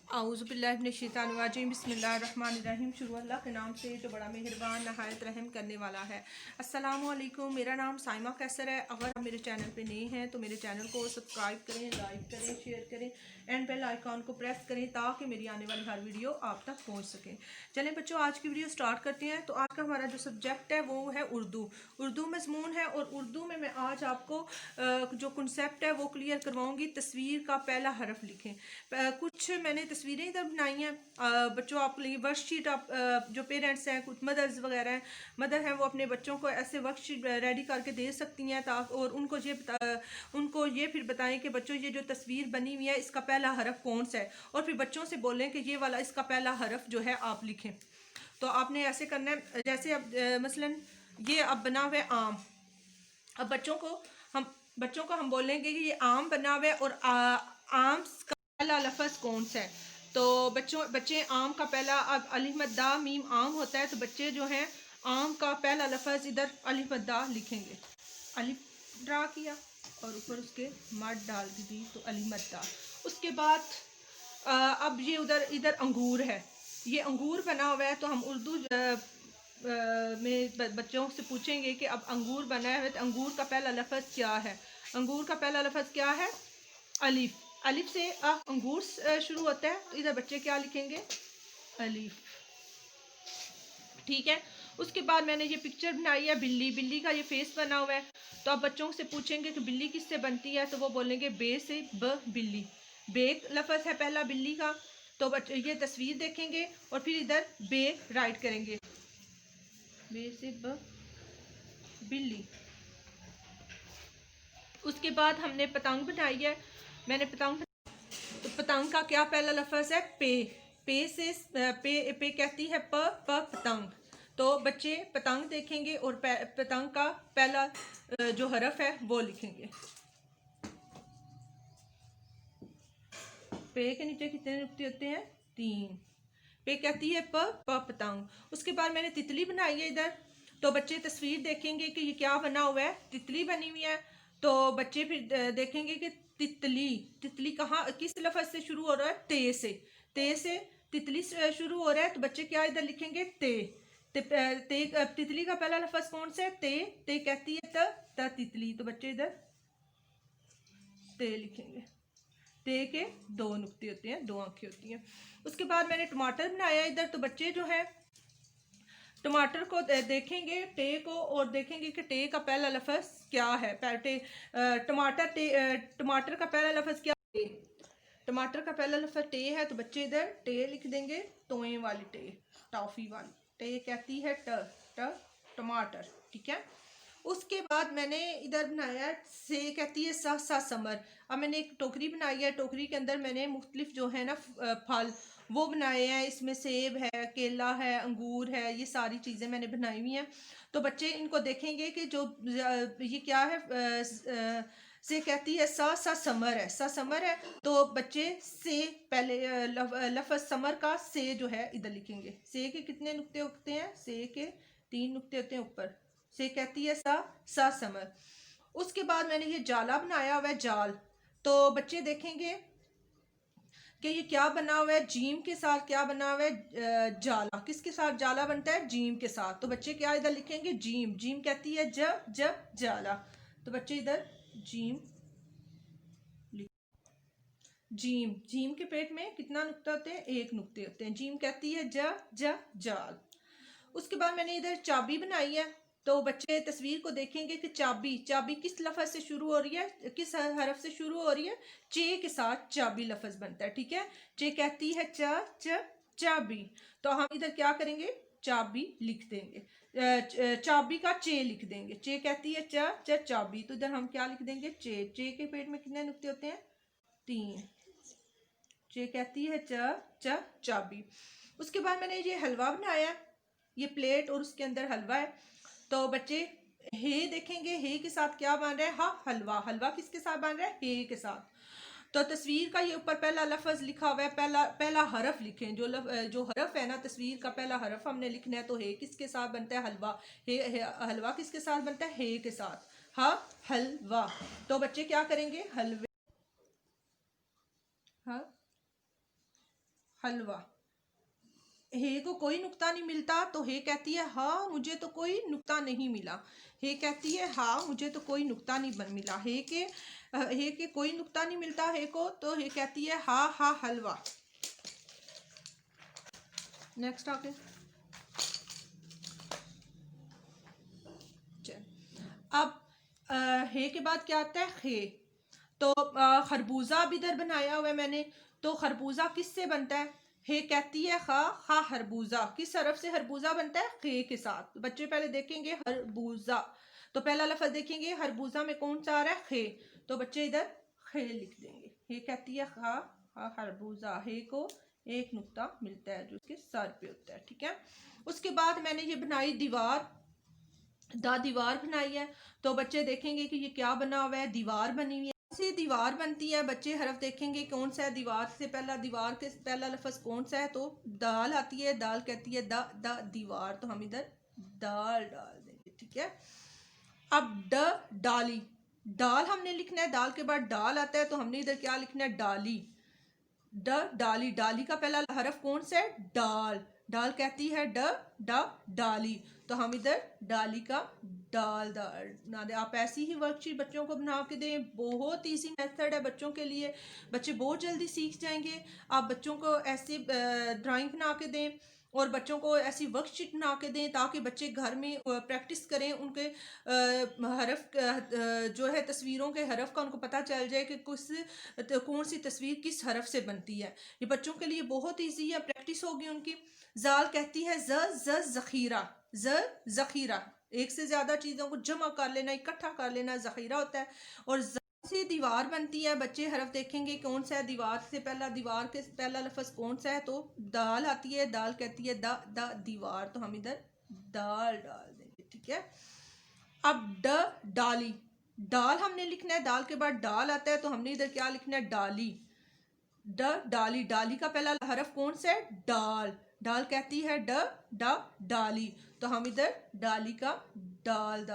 आऊज़ुबिल्लाहिमिनश्शैतानिर्रजीम बिस्मिल्लाहिर्रहमानिर्रहीम। शुरू अल्लाह के नाम से जो बड़ा मेहरबान नहायत रहम करने वाला है। अस्सलामु अलैकुम। मेरा नाम साइमा कैसर है। अगर आप मेरे चैनल पे नए हैं तो मेरे चैनल को सब्सक्राइब करें, लाइक करें, शेयर करें एंड बेल आइकॉन को प्रेस करें ताकि मेरी आने वाली हर वीडियो आप तक पहुँच सके। चलें बच्चों, आज की वीडियो स्टार्ट करते हैं। तो आज का हमारा जो सब्जेक्ट है वो है उर्दू मज़मून है। और उर्दू में मैं आज आपको जो कॉन्सेप्ट है वो क्लियर करवाऊंगी। तस्वीर का पहला हरफ लिखें। कुछ मैंने तस्वीरें इधर बनाई हैं बच्चों आपके लिए। वर्कशीट आप जो पेरेंट्स हैं, कुछ मदर्स वगैरह हैं, मदर हैं, वो अपने बच्चों को ऐसे वर्कशीट रेडी करके दे सकती हैं ताकि और उनको ये फिर बताएं कि बच्चों ये जो तस्वीर बनी हुई है इसका पहला हरफ कौन सा है, और फिर बच्चों से बोलें कि ये वाला इसका पहला हरफ जो है आप लिखें। तो आपने ऐसे करना है जैसे अब मसलन ये अब बना हुआ है आम। अब बच्चों को हम बोलेंगे कि ये आम बना हुआ है और आम का पहला लफ्ज कौन सा है। तो बच्चे आम का पहला, अब अलिफ मद दा मीम आम होता है तो बच्चे जो हैं आम का पहला लफ्ज इधर अलिफ मद दा लिखेंगे। अलिफ ड्रा किया और ऊपर उसके मद डाल दी तो अलिफ मद दा। उसके बाद अब ये इधर अंगूर है, ये अंगूर बना हुआ है। तो हम उर्दू में बच्चों से पूछेंगे कि अब अंगूर बना है तो अंगूर का पहला लफ्ज़ क्या है। अंगूर का पहला लफ्ज़ क्या है? अलिफ। अलिफ से अंगूर शुरू होता है तो इधर बच्चे क्या लिखेंगे? अलिफ। ठीक है। उसके बाद मैंने ये पिक्चर बनाई है बिल्ली का ये फेस बना हुआ है। तो अब बच्चों से पूछेंगे कि बिल्ली किससे बनती है, तो वो बोलेंगे बे से, बिल्ली। बे लफ्ज़ है पहला बिल्ली का। तो बच्चे ये तस्वीर देखेंगे और फिर इधर बे राइट करेंगे, बे से बिल्ली। उसके बाद हमने पतंग बनाई है। मैंने तो पतंग का क्या पहला लफ्ज़ है? पे। पे से पे कहती है पतंग। तो बच्चे पतंग देखेंगे और पतंग का पहला जो हरफ है वो लिखेंगे। पे के नीचे कितने नुक्ते होते हैं? 3। पे कहती है पतंग। उसके बाद मैंने तितली बनाई है इधर। तो बच्चे तस्वीर देखेंगे कि ये क्या बना हुआ है, तितली बनी हुई है। तो बच्चे फिर देखेंगे कि तितली कहाँ किस लफ्ज़ से शुरू हो रहा है? ते से तितली शुरू हो रहा है। तो बच्चे क्या इधर लिखेंगे? तितली का पहला लफ्ज़ कौन सा है? ते कहती है तितली। तो बच्चे इधर ते लिखेंगे। ते के 2 नुक्ते होते हैं, 2 आंखें होती हैं। उसके बाद मैंने टमाटर बनाया इधर। तो बच्चे जो है टमाटर को देखेंगे टे को और देखेंगे कि टे का पहला लफ्ज़ क्या है। टमाटर का पहला लफ्ज़ क्या है? टमाटर का पहला लफ्ज़ टे है। तो बच्चे इधर टे लिख देंगे, तोए वाली टे, टॉफी वाली। टे कहती है टमाटर। ठीक है। उसके बाद मैंने इधर बनाया से कहती है सा समर। अब मैंने एक टोकरी बनाई है, टोकरी के अंदर मैंने मुख्तलिफ जो है ना फल वो बनाए हैं। इसमें सेब है, केला है, अंगूर है, ये सारी चीज़ें मैंने बनाई हुई हैं। तो बच्चे इनको देखेंगे कि जो ये क्या है, से कहती है सा समर है, सा समर है। तो बच्चे से पहले लफ्ज़ समर का से जो है इधर लिखेंगे। से के कितने नुक्ते होते हैं? से के 3 नुक्ते होते हैं ऊपर। से कहती है सा समर। उसके बाद मैंने ये जाला बनाया हुआ है, जाल। तो बच्चे देखेंगे कि ये क्या बना हुआ है, जीम के साथ क्या बना हुआ है? जाला। किसके साथ जाला बनता है? जीम के साथ। तो बच्चे क्या इधर लिखेंगे? जीम। जीम कहती है जाला। तो बच्चे इधर जीम। जीम के पेट में कितना नुक्ता होते हैं? 1 नुक्ते होते हैं। जीम कहती है जाल। उसके बाद मैंने इधर चाबी बनाई है। तो बच्चे तस्वीर को देखेंगे कि चाबी किस लफ्ज़ से शुरू हो रही है, किस हरफ से शुरू हो रही है? चे के साथ चाबी लफ्ज़ बनता है। ठीक है। चे कहती है चाबी। तो हम इधर क्या करेंगे? चाबी लिख देंगे। चाबी का चे लिख देंगे। चे कहती है चाबी। तो इधर हम क्या लिख देंगे? चे के पेट में कितने नुक्ते होते हैं? 3। चे कहती है चाबी। उसके बाद मैंने ये हलवा बनाया, ये प्लेट और उसके अंदर हलवा है। तो बच्चे हे देखेंगे, हे के साथ क्या बन रहा है? हलवा। हलवा किसके साथ बन रहा है? हे के साथ। तो तस्वीर का ये ऊपर पहला लफ्ज़ लिखा हुआ है, पहला हरफ लिखें। जो हरफ है ना तस्वीर का पहला हरफ हमने लिखना है। तो हे किसके साथ बनता है? हलवा। हलवा किसके साथ बनता है? हे के साथ। हलवा। तो बच्चे क्या करेंगे? हलवे हलवा। हे को कोई नुक्ता नहीं मिलता तो हे कहती है हाँ मुझे तो कोई नुक्ता नहीं मिला। हे कहती है हाँ मुझे तो कोई नुक्ता नहीं मिला। हे के कोई नुक्ता नहीं मिलता हे को, तो हे कहती है हाँ हाँ हलवा। नेक्स्ट आगे अब हे के बाद क्या आता है खे। तो खरबूजा अब इधर बनाया हुआ है मैंने, तो खरबूजा किससे बनता है? हे कहती है खा खा खरबूजा। किस हरफ से खरबूजा बनता है? खे के साथ। तो बच्चे पहले देखेंगे खरबूजा, तो पहला लफ्ज देखेंगे खरबूजा में कौन सा आ रहा है? खे। तो बच्चे इधर खे लिख देंगे। हे कहती है खा खा खरबूजा। हे को एक नुक्ता मिलता है जो उसके सर पे होता है। ठीक है, उसके बाद मैंने ये बनाई दीवार, दीवार बनाई है। तो बच्चे देखेंगे कि ये क्या बना हुआ है, दीवार बनी हुई है। से दीवार बनती है, बच्चे हरफ देखेंगे कौन सा है दीवार से पहला, दीवार के पहला लफ्ज कौन सा है? तो दाल आती है। दाल कहती है द दीवार, तो हम इधर दाल डाल देंगे। ठीक है, अब डाली, दाल हमने लिखना है, दाल के बाद डाल आता है तो हमने इधर क्या लिखना है? डाली। डाली, डाली का पहला हरफ कौन सा है? डाल। डाल कहती है डाली, तो हम इधर डाली का डाल ना दे। आप ऐसी ही वर्कशीट बच्चों को बना के दें, बहुत इजी मेथड है बच्चों के लिए, बच्चे बहुत जल्दी सीख जाएंगे। आप बच्चों को ऐसे ड्राइंग बना के दें और बच्चों को ऐसी वर्कशीट बना के दें ताकि बच्चे घर में प्रैक्टिस करें। उनके हरफ जो है तस्वीरों के हरफ का उनको पता चल जाए कि कौन सी तस्वीर किस हरफ से बनती है। ये बच्चों के लिए बहुत ईजी है, प्रैक्टिस होगी उनकी। जाल कहती है ज़ख़ीरा। ज़ख़ीरा, एक से ज़्यादा चीज़ों को जमा कर लेना, इकट्ठा कर लेना ज़ख़ीरा होता है। और से दीवार बनती है, बच्चे हरफ देखेंगे कौन सा है दीवार से पहला, दीवार के पहला लफ्ज कौन सा है? तो दाल आती है। दाल कहती है द दीवार, तो हम इधर दाल डाल देंगे। ठीक है, अब डाली, दाल हमने लिखना है, दाल के बाद डाल आता है तो हमने इधर क्या लिखना है? डाली। डाली, डाली का पहला हरफ कौन सा है? डाल। डाल कहती है डाली, तो हम इधर डाली का डाल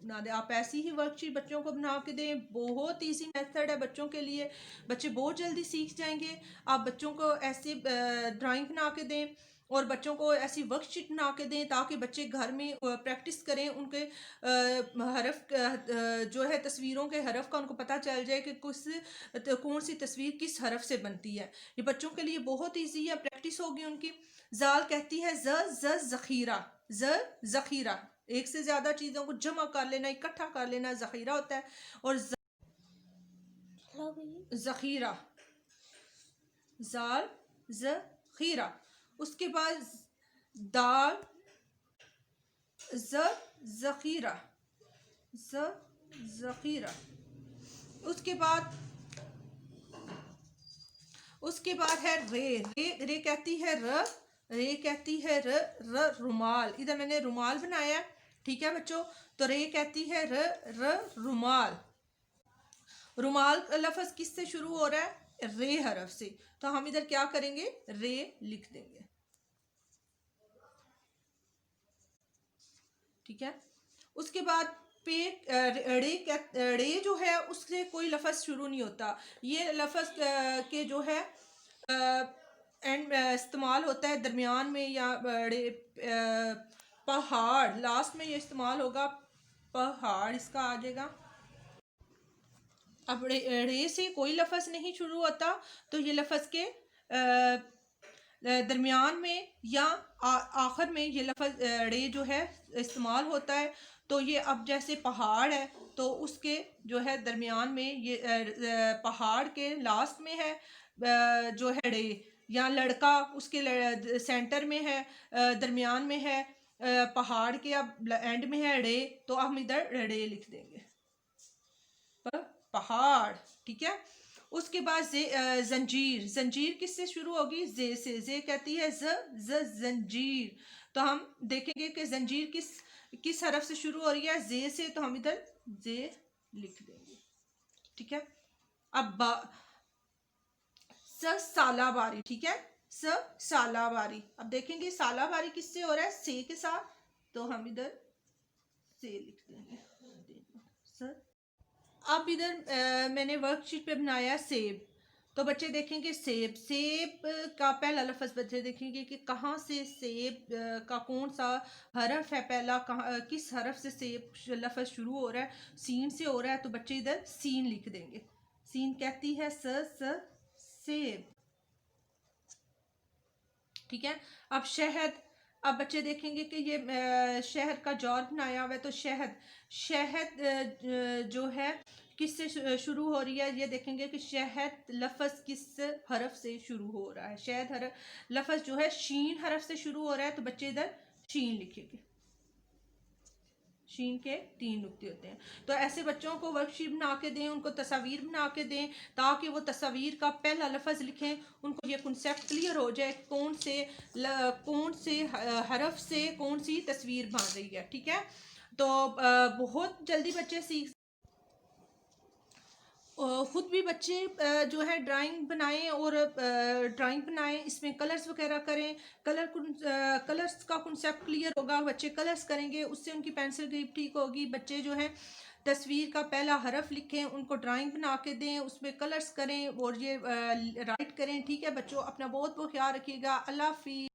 ना दे। आप ऐसी ही वर्कशीट बच्चों को बना के दें, बहुत इजी मेथड है बच्चों के लिए, बच्चे बहुत जल्दी सीख जाएंगे। आप बच्चों को ऐसे ड्राइंग बना के दें और बच्चों को ऐसी वर्कशीट बना के दें ताकि बच्चे घर में प्रैक्टिस करें। उनके हरफ जो है तस्वीरों के हरफ का उनको पता चल जाए कि कौन सी तस्वीर किस हरफ से बनती है। ये बच्चों के लिए बहुत ईजी है, प्रैक्टिस होगी उनकी। जाल कहती है ज़ख़ीरा। ज़ख़ीरा, एक से ज़्यादा चीज़ों को जमा कर लेना, इकट्ठा कर लेना ज़ख़ीरा होता है। और ज़ख़ीरा, जाल ज़ख़ीरा। उसके बाद दाल ज़ख़ीरा। ज़ख़ीरा। उसके बाद है रे कहती है रुमाल। इधर मैंने रुमाल बनाया है। ठीक है बच्चों, तो रे कहती है रुमाल। रुमाल का लफ्ज किससे शुरू हो रहा है? रे हरफ से, तो हम इधर क्या करेंगे? रे लिख देंगे। ठीक है, उसके बाद रे जो है उससे कोई लफ्ज शुरू नहीं होता। ये लफ्ज के जो है एंड इस्तेमाल होता है दरमियान में, या पहाड़ लास्ट में ये इस्तेमाल होगा। पहाड़ इसका आ जाएगा। अब रे से कोई लफ्ज नहीं शुरू होता, तो ये लफ्ज के दरमियान में या आखिर में ये लफ्ज रे जो है इस्तेमाल होता है। तो ये अब जैसे पहाड़ है तो उसके जो है दरमियान में ये पहाड़ के लास्ट में है जो है रे, या लड़का उसके सेंटर में है, दरमियान में है, पहाड़ के अब एंड में है रे, तो हम इधर रे लिख देंगे। पहाड़। ठीक है, उसके बाद जंजीर। जंजीर किससे शुरू होगी? जे से। जे कहती है जंजीर, तो हम देखेंगे कि जंजीर किस हरफ से शुरू हो रही है? जे से, तो हम इधर जे लिख देंगे। ठीक है, अब सालाबारी। ठीक है, सालाबारी। अब देखेंगे सालाबारी किससे हो रहा है? से के साथ, तो हम इधर से लिख देंगे। अब इधर मैंने वर्कशीट पे बनाया सेब। तो बच्चे देखेंगे सेब, सेब का पहला लफ्ज़ बच्चे देखेंगे कि कहाँ से सेब का कौन सा हरफ है पहला, कहाँ किस हरफ से सेब लफ्ज़ शुरू हो रहा है, सीन से हो रहा है, तो बच्चे इधर सीन लिख देंगे। सीन कहती है स सेब, ठीक है। अब शहद, अब बच्चे देखेंगे कि ये शहद का जौर बनाया हुआ है, तो शहद, शहद जो है किससे शुरू हो रही है, ये देखेंगे कि शहद लफ्ज़ किस हरफ से शुरू हो रहा है। शहद हरफ लफ्ज़ जो है शीन हरफ से शुरू हो रहा है, तो बच्चे इधर शीन लिखेंगे। शीन के 3 नुक्ते होते हैं। तो ऐसे बच्चों को वर्कशीट बना के दें, उनको तस्वीर बना के दें, ताकि वो तस्वीर का पहला लफ्ज़ लिखें, उनको ये कॉन्सेप्ट क्लियर हो जाए कौन से हरफ से कौन सी तस्वीर बन रही है, ठीक है। तो बहुत जल्दी बच्चे सीख, खुद भी बच्चे जो है ड्राइंग बनाएं और ड्राइंग बनाएं, इसमें कलर्स वगैरह करें। कलर्स का कॉन्सेप्ट क्लियर होगा, बच्चे कलर्स करेंगे, उससे उनकी पेंसिल ग्रिप ठीक होगी। बच्चे जो है तस्वीर का पहला हरफ लिखें, उनको ड्राइंग बना के दें, उसमें कलर्स करें और ये राइट करें, ठीक है बच्चों। अपना बहुत बहुत ख्याल रखिएगा। अल्लाह हाफिज़।